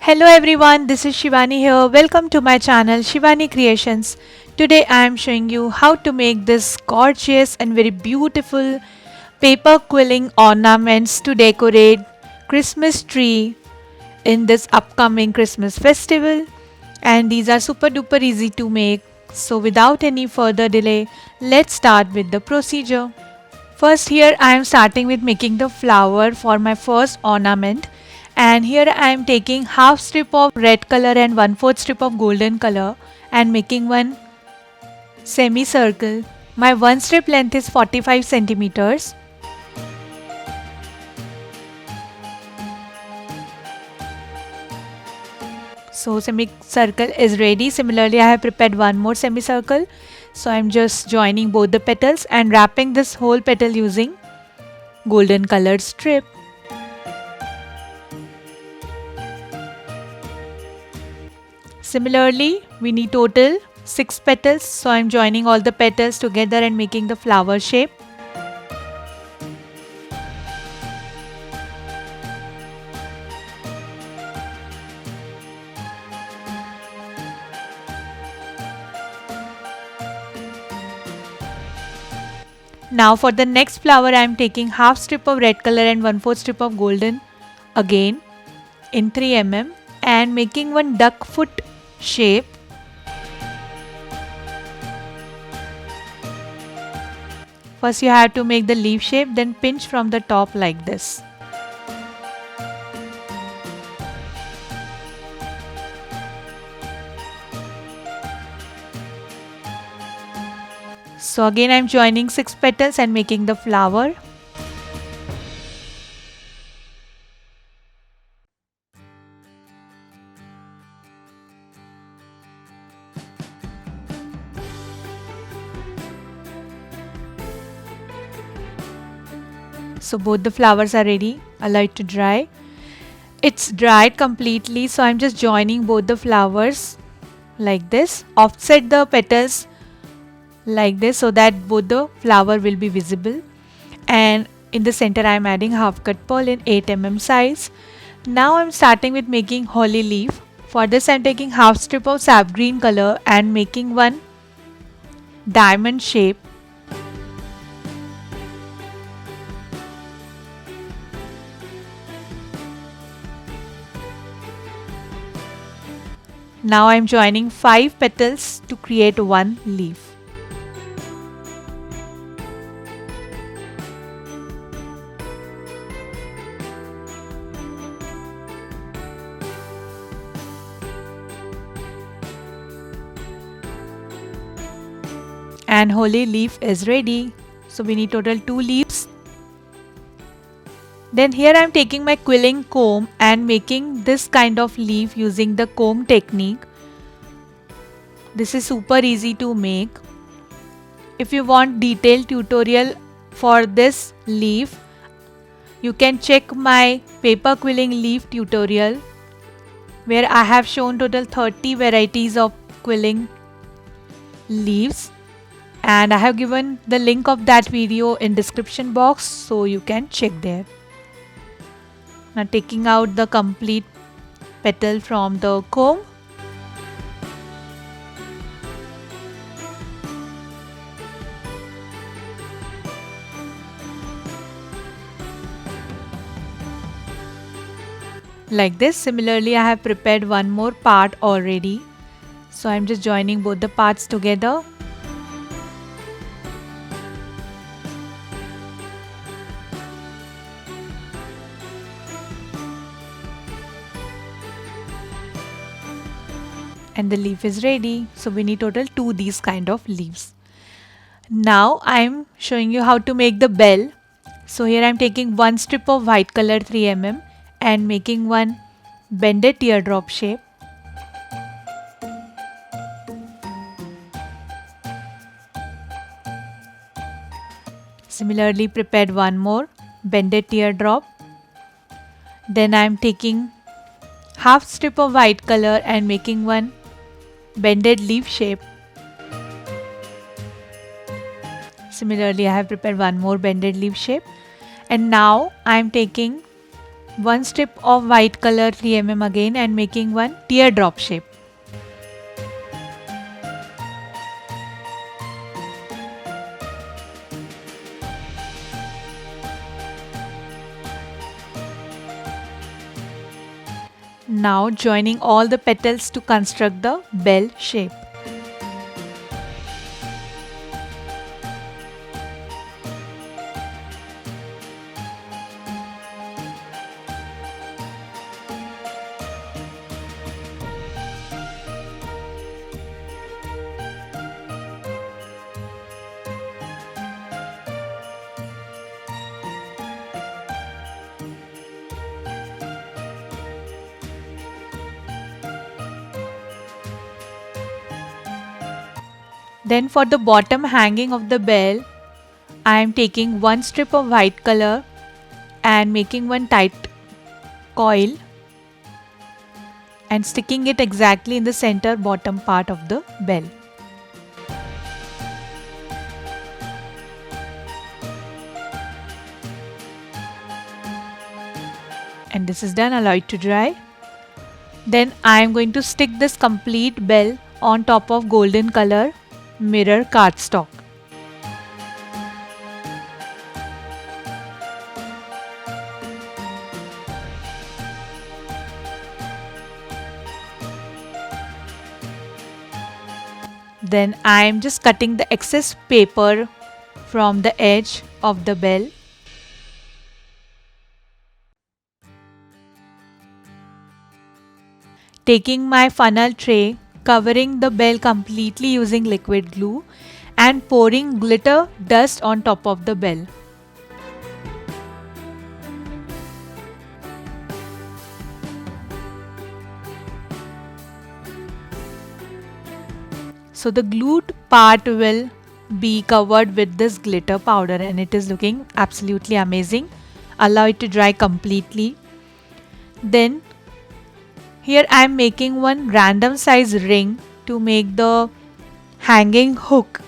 Hello everyone, this is Shivani here. Welcome to my channel Shivani Creations. Today I am showing you how to make this gorgeous and very beautiful paper quilling ornaments to decorate Christmas tree in this upcoming Christmas festival. And these are super duper easy to make. So without any further delay, let's start with the procedure. First here I am starting with making the flower for my first ornament, and here I am taking half strip of red color and 1/4 strip of golden color and making one semicircle. My one strip length is 45 centimeters. So semicircle is ready. Similarly I have prepared one more semicircle. So I am just joining both the petals and wrapping this whole petal using golden colored strip. Similarly, we need total 6 petals, so I am joining all the petals together and making the flower shape. Now for the next flower I am taking half strip of red color and 1/4 strip of golden again in 3 mm and making one duck foot shape. First you have to make the leaf shape, then pinch from the top like this. So again I am joining 6 petals and making the flower. So both the flowers are ready, allow it to dry. It's dried completely, so I'm just joining both the flowers like this. Offset the petals like this so that both the flower will be visible. And in the center I'm adding half cut pearl in 8 mm size. Now I'm starting with making holly leaf. For this I'm taking half strip of sap green color and making one diamond shape. Now I am joining 5 petals to create one leaf. And holly leaf is ready. So we need total 2 leaves. Then here I am taking my quilling comb and making this kind of leaf using the comb technique. This is super easy to make. If you want detailed tutorial for this leaf, you can check my paper quilling leaf tutorial where I have shown total 30 varieties of quilling leaves, and I have given the link of that video in description box so you can check there. Now taking out the complete petal from the comb. Like this. Similarly I have prepared one more part already. So I'm just joining both the parts together. And the leaf is ready. So we need total 2 these kind of leaves. Now I'm showing you how to make the bell. So here I'm taking one strip of white color 3 mm and making one bended teardrop shape. Similarly prepared one more bended teardrop. Then I'm taking half strip of white color and making one bended leaf shape. Similarly I have prepared one more bended leaf shape. And now I am taking one strip of white color 3 mm again and making one teardrop shape. Now joining all the petals to construct the bell shape. Then for the bottom hanging of the bell, I am taking one strip of white color and making one tight coil and sticking it exactly in the center bottom part of the bell. And this is done, allow it to dry. Then I am going to stick this complete bell on top of golden color mirror cardstock. Then I am just cutting the excess paper from the edge of the bell. Taking my funnel tray, covering the bell completely using liquid glue and pouring glitter dust on top of the bell. So the glued part will be covered with this glitter powder and it is looking absolutely amazing. Allow it to dry completely. Then here I am making one random size ring to make the hanging hook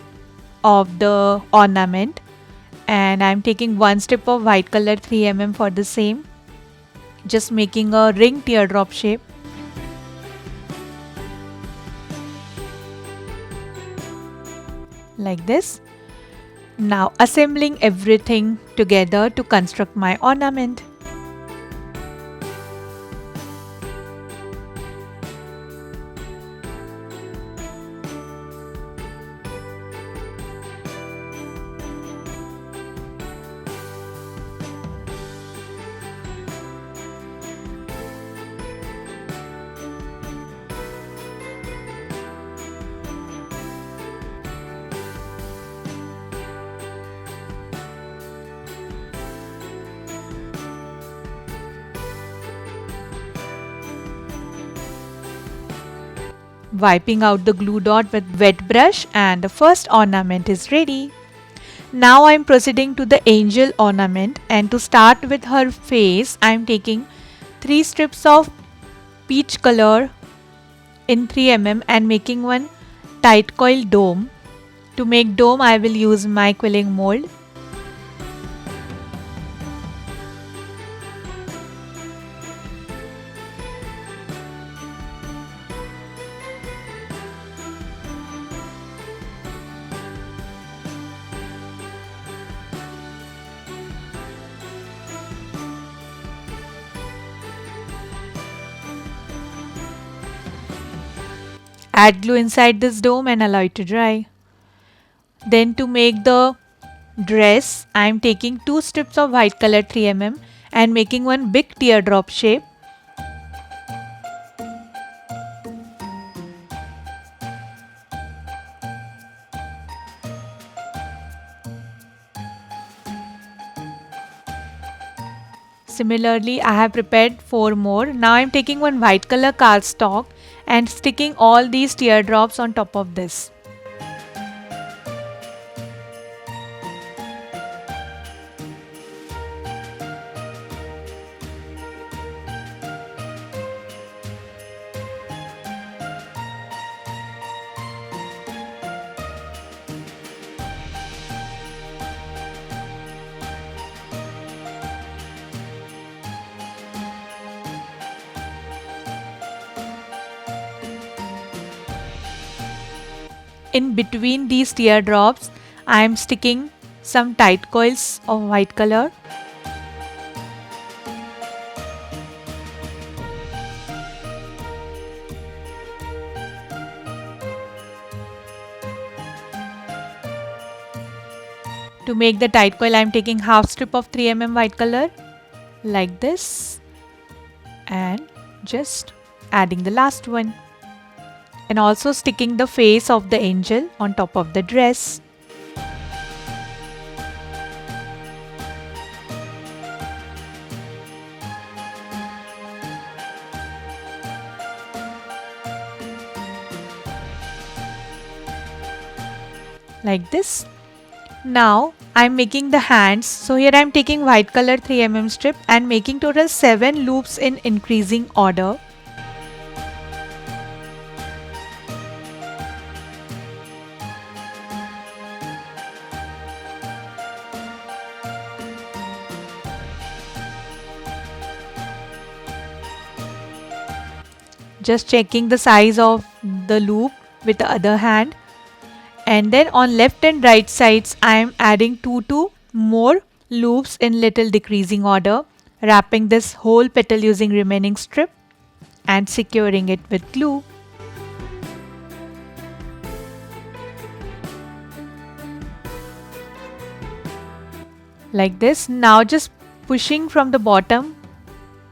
of the ornament, and I am taking one strip of white color 3 mm for the same, just making a ring teardrop shape. Like this. Now assembling everything together to construct my ornament. Wiping out the glue dot with wet brush and the first ornament is ready. Now I am proceeding to the angel ornament, and to start with her face I am taking 3 strips of peach color in 3 mm and making one tight coil dome. To make dome I will use my quilling mold. Add glue inside this dome and allow it to dry. Then to make the dress, I am taking 2 strips of white color 3 mm and making one big teardrop shape. Similarly, I have prepared 4 more. Now I am taking one white color cardstock and sticking all these teardrops on top of this. in between these teardrops, I am sticking some tight coils of white color. To make the tight coil, I am taking half strip of 3 mm white color like this and just adding the last one, and also sticking the face of the angel on top of the dress. Like this. Now I'm making the hands. So here I'm taking white color 3 mm strip and making total 7 loops in increasing order. Just checking the size of the loop with the other hand. And then on left and right sides, I am adding 2 more loops in little decreasing order, wrapping this whole petal using remaining strip and securing it with glue. Like this. Now just pushing from the bottom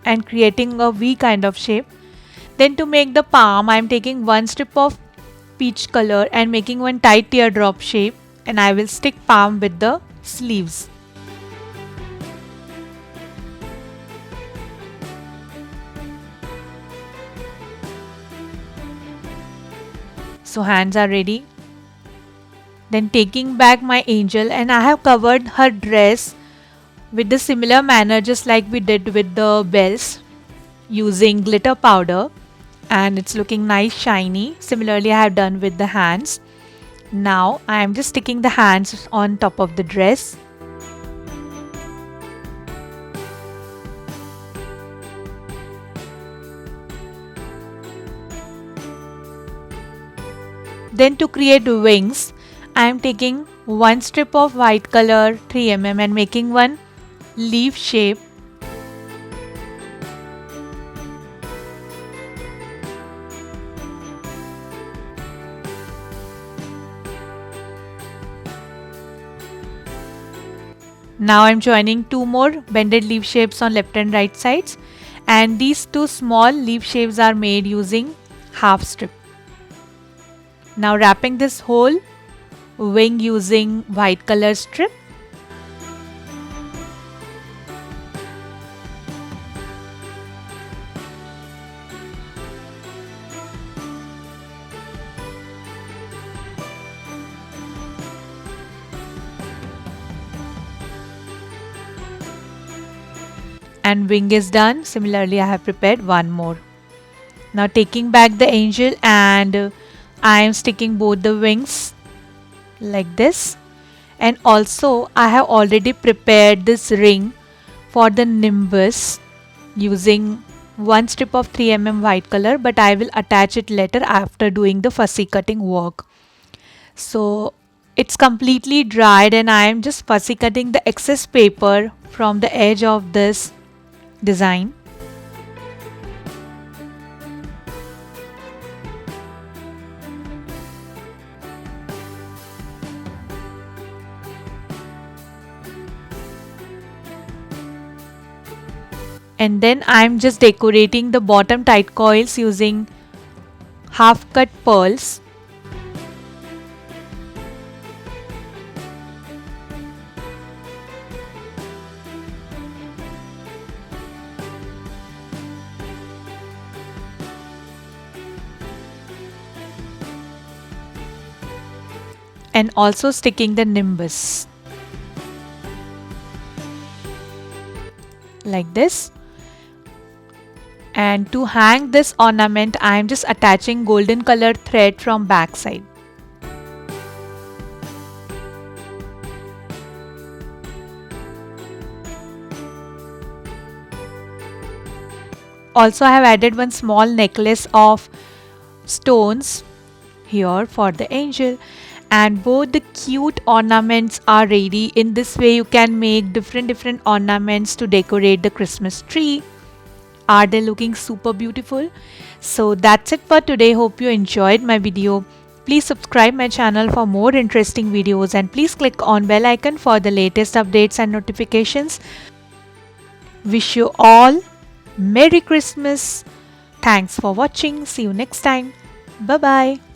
and creating a V kind of shape. Then to make the palm, I am taking 1 strip of peach color and making one tight teardrop shape, and I will stick palm with the sleeves. So hands are ready. Then taking back my angel, and I have covered her dress with the similar manner just like we did with the bells, using glitter powder, and it's looking nice shiny. Similarly I have done with the hands. Now I am just sticking the hands on top of the dress. Then to create wings, I am taking 1 strip of white color 3 mm and making one leaf shape. Now I am joining 2 more bended leaf shapes on left and right sides, and these 2 small leaf shapes are made using half strip. Now wrapping this whole wing using white color strip. And wing is done. Similarly I have prepared one more. Now taking back the angel, and I am sticking both the wings like this, and also I have already prepared this ring for the nimbus using 1 strip of 3 mm white color, but I will attach it later after doing the fussy cutting work. So it's completely dried, and I am just fussy cutting the excess paper from the edge of this design. And then I'm just decorating the bottom tight coils using half cut pearls. And also sticking the nimbus like this. And to hang this ornament, I am just attaching golden color thread from back side. Also I have added one small necklace of stones here for the angel. And both the cute ornaments are ready. In this way you can make different ornaments to decorate the Christmas tree. Are they looking super beautiful? So that's it for today. Hope you enjoyed my video. Please subscribe my channel for more interesting videos and please click on bell icon for the latest updates and notifications. Wish you all Merry Christmas. Thanks for watching. See you next time. Bye bye.